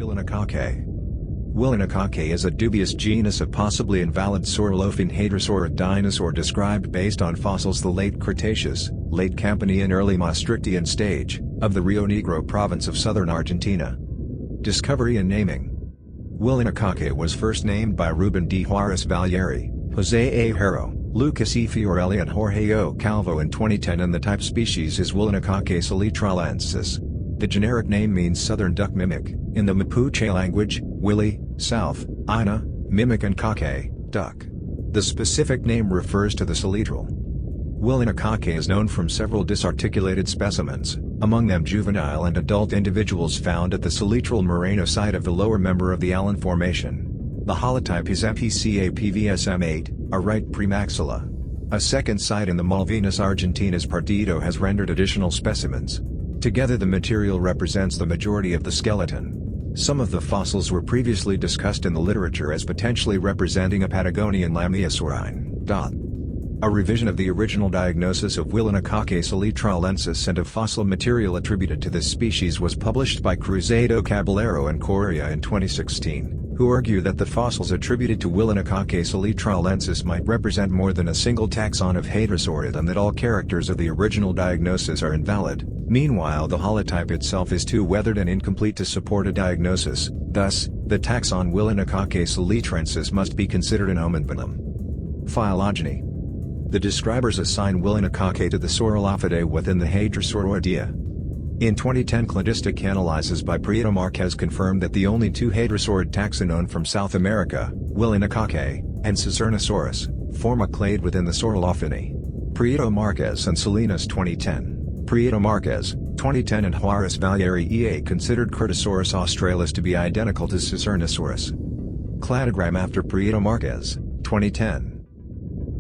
Willinakaqe. Willinakaqe is a dubious genus of possibly invalid sauropelophyne hadrosaurid dinosaur described based on fossils the late Cretaceous, late Campanian early Maastrichtian stage, of the Rio Negro province of southern Argentina. Discovery and naming. Willinakaqe was first named by Ruben D. Juarez Valieri, Jose A. Haro, Lucas E. Fiorelli and Jorge O. Calvo in 2010 and the type species is Willinakaqe salitralensis. The generic name means southern duck mimic, in the Mapuche language, willi, south, ina, mimic and kake, duck. The specific name refers to the salitral. Willinakaqe is known from several disarticulated specimens, among them juvenile and adult individuals found at the salitral Moreno site of the lower member of the Allen Formation. The holotype is MPCA-PVSM8, a right premaxilla. A second site in the Malvinas Argentinas Partido has rendered additional specimens. Together the material represents the majority of the skeleton. Some of the fossils were previously discussed in the literature as potentially representing a Patagonian Lamiosaurine. A revision of the original diagnosis of Willinakaqe salitralensis and of fossil material attributed to this species was published by Cruzado Caballero and Correa in 2016, who argue that the fossils attributed to Willinakaqe salitralensis might represent more than a single taxon of hadrosaurid and that all characters of the original diagnosis are invalid. Meanwhile, the holotype itself is too weathered and incomplete to support a diagnosis, thus, the taxon Willinakaqe salitrensis must be considered an hominvenum. Phylogeny. The describers assign Willinakaqe to the Sauropelophidae within the Hadrosauroidea. In 2010 cladistic analyses by Prieto Marquez confirmed that the only two hadrosaurid taxa known from South America, Willinakaqe, and Caesurnosaurus, form a clade within the Sauropelophidae. Prieto Marquez and Salinas 2010. Prieto Marquez, 2010 and Juarez Valieri EA considered Curtosaurus australis to be identical to Caesurnosaurus. Cladogram after Prieto Marquez, 2010.